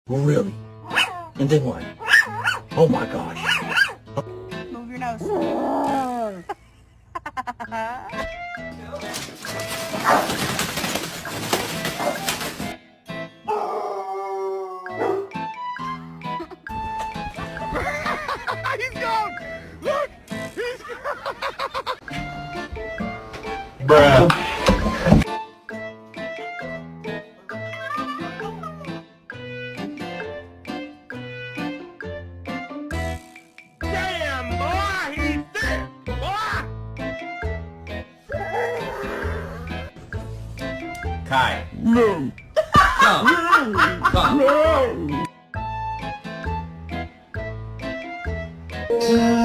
Really? And then what? Oh my gosh. Move your nose. He's gone! Look! He's Bruh. Damn, boy! He's there! Boy! Kai. No! Come. Come. No!